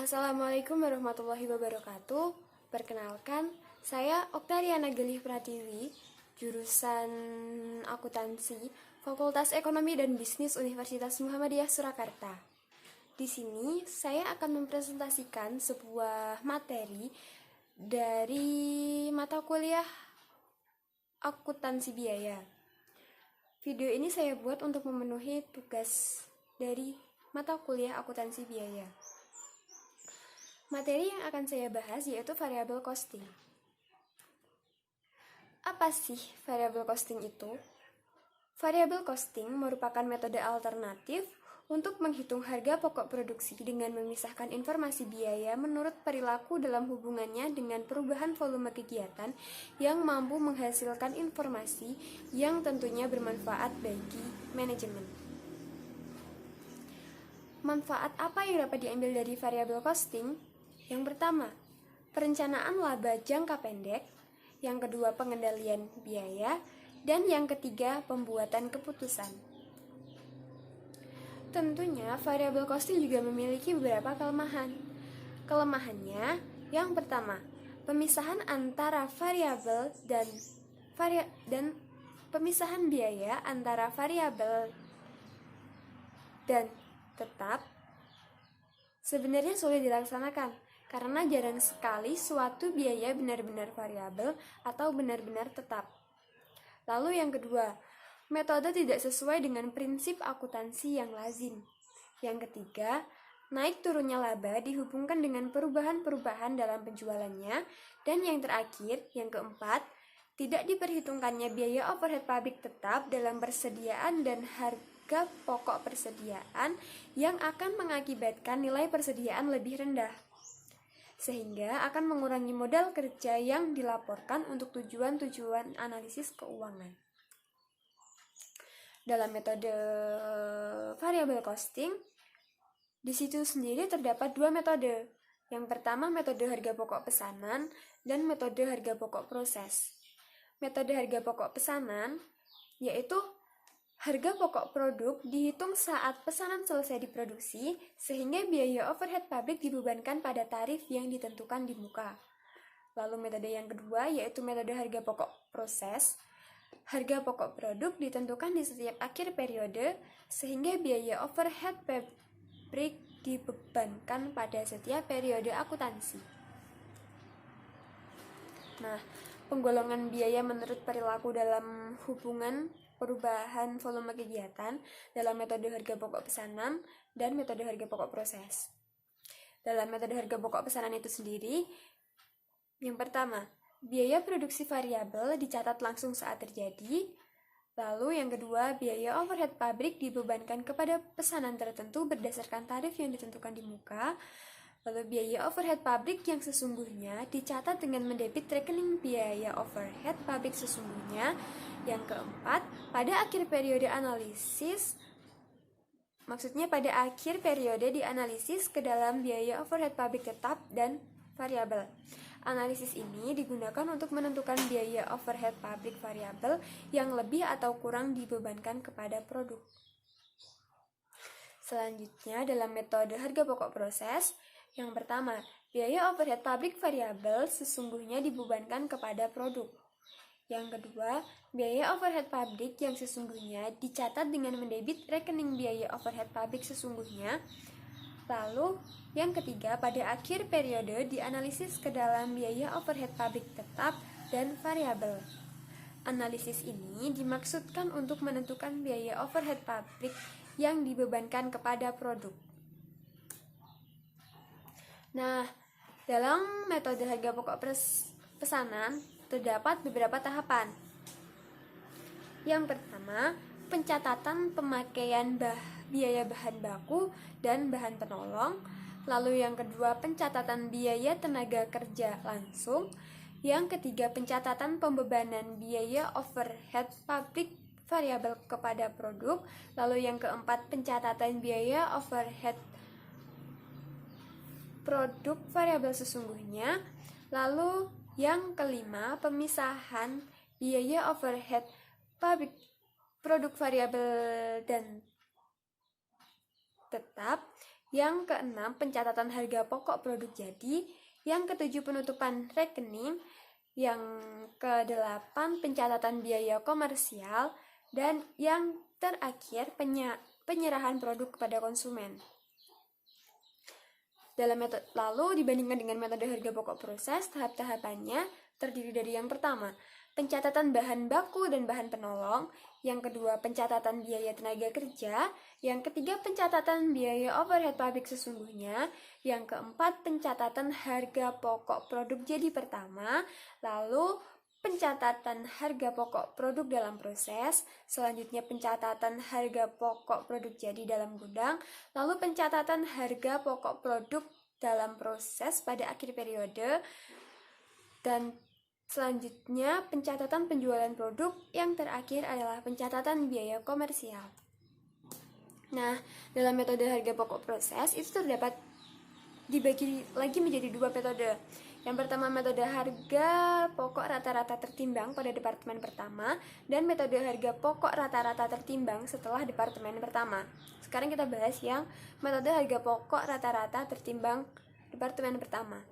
Assalamualaikum warahmatullahi wabarakatuh. Perkenalkan, saya Oktariana Gelih Pratiwi, jurusan Akuntansi, Fakultas Ekonomi dan Bisnis Universitas Muhammadiyah Surakarta. Di sini saya akan mempresentasikan sebuah materi dari mata kuliah akuntansi biaya. Video ini saya buat untuk memenuhi tugas dari mata kuliah akuntansi biaya. Materi yang akan saya bahas yaitu variable costing. Apa sih variable costing itu? Variable costing merupakan metode alternatif untuk menghitung harga pokok produksi dengan memisahkan informasi biaya menurut perilaku dalam hubungannya dengan perubahan volume kegiatan yang mampu menghasilkan informasi yang tentunya bermanfaat bagi manajemen. Manfaat apa yang dapat diambil dari variable costing? Yang pertama, perencanaan laba jangka pendek. Yang kedua, pengendalian biaya. Dan yang ketiga, pembuatan keputusan. Tentunya, variable costing juga memiliki beberapa kelemahan. Kelemahannya, yang pertama, pemisahan antara variabel dan pemisahan biaya antara variabel dan tetap sebenarnya sulit dilaksanakan karena jarang sekali suatu biaya benar-benar variabel atau benar-benar tetap. Lalu yang kedua, metode tidak sesuai dengan prinsip akuntansi yang lazim. Yang ketiga, naik turunnya laba dihubungkan dengan perubahan-perubahan dalam penjualannya. Dan yang terakhir, yang keempat, tidak diperhitungkannya biaya overhead pabrik tetap dalam persediaan dan harga pokok persediaan yang akan mengakibatkan nilai persediaan lebih rendah, sehingga akan mengurangi modal kerja yang dilaporkan untuk tujuan-tujuan analisis keuangan. Dalam metode variable costing, di situ sendiri terdapat dua metode. Yang pertama, metode harga pokok pesanan dan metode harga pokok proses. Metode harga pokok pesanan yaitu harga pokok produk dihitung saat pesanan selesai diproduksi, sehingga biaya overhead pabrik dibebankan pada tarif yang ditentukan di muka. Lalu metode yang kedua yaitu metode harga pokok proses. Harga pokok produk ditentukan di setiap akhir periode, sehingga biaya overhead pabrik dibebankan pada setiap periode akuntansi. Nah, penggolongan biaya menurut perilaku dalam hubungan perubahan volume kegiatan dalam metode harga pokok pesanan dan metode harga pokok proses. Dalam metode harga pokok pesanan itu sendiri, yang pertama, biaya produksi variabel dicatat langsung saat terjadi. Lalu yang kedua, biaya overhead pabrik dibebankan kepada pesanan tertentu berdasarkan tarif yang ditentukan di muka. Lalu biaya overhead pabrik yang sesungguhnya dicatat dengan mendebit rekening biaya overhead pabrik sesungguhnya. Yang keempat, pada akhir periode analisis, maksudnya pada akhir periode dianalisis ke dalam biaya overhead pabrik tetap dan variabel. Analisis ini digunakan untuk menentukan biaya overhead pabrik variabel yang lebih atau kurang dibebankan kepada produk. Selanjutnya, dalam metode harga pokok proses, yang pertama, biaya overhead pabrik variabel sesungguhnya dibebankan kepada produk. Yang kedua, biaya overhead pabrik yang sesungguhnya dicatat dengan mendebit rekening biaya overhead pabrik sesungguhnya. Lalu, yang ketiga, pada akhir periode dianalisis ke dalam biaya overhead pabrik tetap dan variabel. Analisis ini dimaksudkan untuk menentukan biaya overhead pabrik yang dibebankan kepada produk. Nah, dalam metode harga pokok pesanan terdapat beberapa tahapan. Yang pertama, pencatatan pemakaian biaya bahan baku dan bahan penolong. Lalu yang kedua, pencatatan biaya tenaga kerja langsung. Yang ketiga, pencatatan pembebanan biaya overhead pabrik variabel kepada produk. Lalu yang keempat, pencatatan biaya overhead produk variabel sesungguhnya. Lalu yang kelima, pemisahan biaya overhead pabrik produk variabel dan tetap. Yang keenam, pencatatan harga pokok produk jadi. Yang ketujuh, penutupan rekening. Yang kedelapan, pencatatan biaya komersial. Dan yang terakhir, penyerahan produk kepada konsumen. Lalu dibandingkan dengan metode harga pokok proses, tahap-tahapannya terdiri dari yang pertama, pencatatan bahan baku dan bahan penolong. Yang kedua, pencatatan biaya tenaga kerja. Yang ketiga, pencatatan biaya overhead pabrik sesungguhnya. Yang keempat, pencatatan harga pokok produk jadi pertama. Lalu, pencatatan harga pokok produk dalam proses. Selanjutnya, pencatatan harga pokok produk jadi dalam gudang. Lalu, pencatatan harga pokok produk dalam proses pada akhir periode. Dan selanjutnya, pencatatan penjualan produk. Yang terakhir adalah pencatatan biaya komersial. Nah, dalam metode harga pokok proses itu terdapat dibagi lagi menjadi dua metode. Yang pertama, metode harga pokok rata-rata tertimbang pada departemen pertama, dan metode harga pokok rata-rata tertimbang setelah departemen pertama. Sekarang kita bahas yang metode harga pokok rata-rata tertimbang departemen pertama.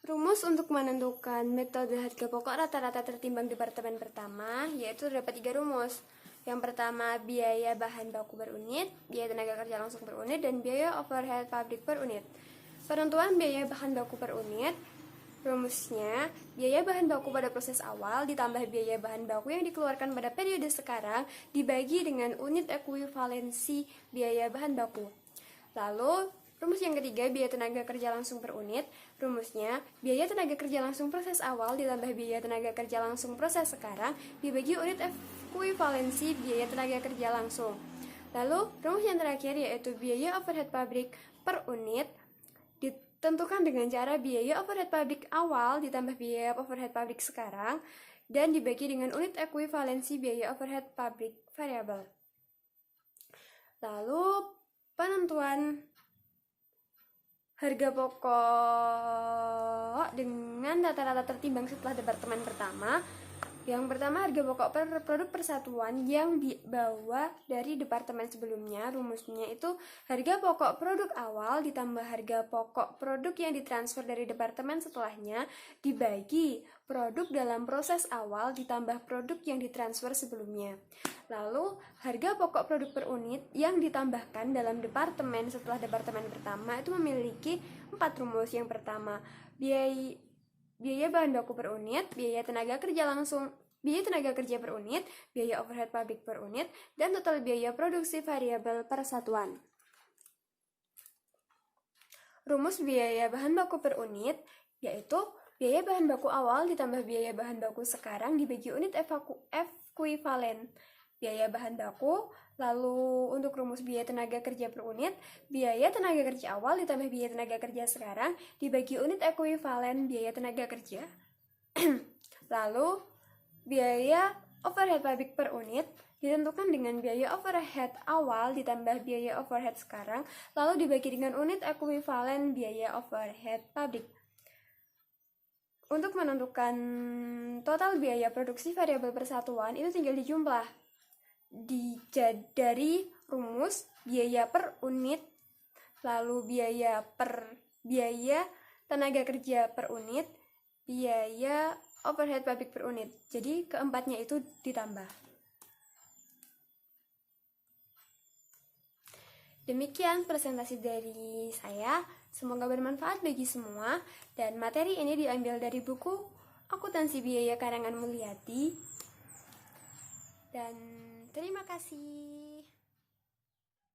Rumus untuk menentukan metode harga pokok rata-rata tertimbang departemen pertama yaitu terdapat 3 rumus. Yang pertama, biaya bahan baku per unit, biaya tenaga kerja langsung per unit, dan biaya overhead pabrik per unit. Penentuan biaya bahan baku per unit, rumusnya biaya bahan baku pada proses awal ditambah biaya bahan baku yang dikeluarkan pada periode sekarang dibagi dengan unit ekuivalensi biaya bahan baku. Lalu, rumus yang ketiga, biaya tenaga kerja langsung per unit. Rumusnya, biaya tenaga kerja langsung proses awal ditambah biaya tenaga kerja langsung proses sekarang dibagi unit ekuivalensi biaya tenaga kerja langsung. Lalu, rumus yang terakhir yaitu biaya overhead pabrik per unit ditentukan dengan cara biaya overhead pabrik awal ditambah biaya overhead pabrik sekarang dan dibagi dengan unit ekuivalensi biaya overhead pabrik variabel. Lalu, penentuan harga pokok dengan rata-rata tertimbang setelah departemen pertama. Yang pertama, harga pokok per produk persatuan yang dibawa dari departemen sebelumnya. Rumusnya itu harga pokok produk awal ditambah harga pokok produk yang ditransfer dari departemen setelahnya dibagi produk dalam proses awal ditambah produk yang ditransfer sebelumnya. Lalu, harga pokok produk per unit yang ditambahkan dalam departemen setelah departemen pertama itu memiliki 4 rumus. Yang pertama, biaya bahan baku per unit, biaya tenaga kerja per unit, biaya overhead pabrik per unit, dan total biaya produksi variabel persatuan. Rumus biaya bahan baku per unit yaitu biaya bahan baku awal ditambah biaya bahan baku sekarang dibagi unit ekuivalen biaya bahan baku. Lalu untuk rumus biaya tenaga kerja per unit, biaya tenaga kerja awal ditambah biaya tenaga kerja sekarang dibagi unit ekuivalen biaya tenaga kerja. Lalu biaya overhead pabrik per unit ditentukan dengan biaya overhead awal ditambah biaya overhead sekarang lalu dibagi dengan unit ekuivalen biaya overhead pabrik. Untuk menentukan total biaya produksi variabel persatuan itu tinggal dijumlah dari rumus biaya per unit, lalu biaya tenaga kerja per unit, biaya overhead pabrik per unit. Jadi keempatnya itu ditambah. Demikian presentasi dari saya. Semoga bermanfaat bagi semua. Dan materi ini diambil dari buku Akuntansi Biaya karangan Mulyati. Dan terima kasih.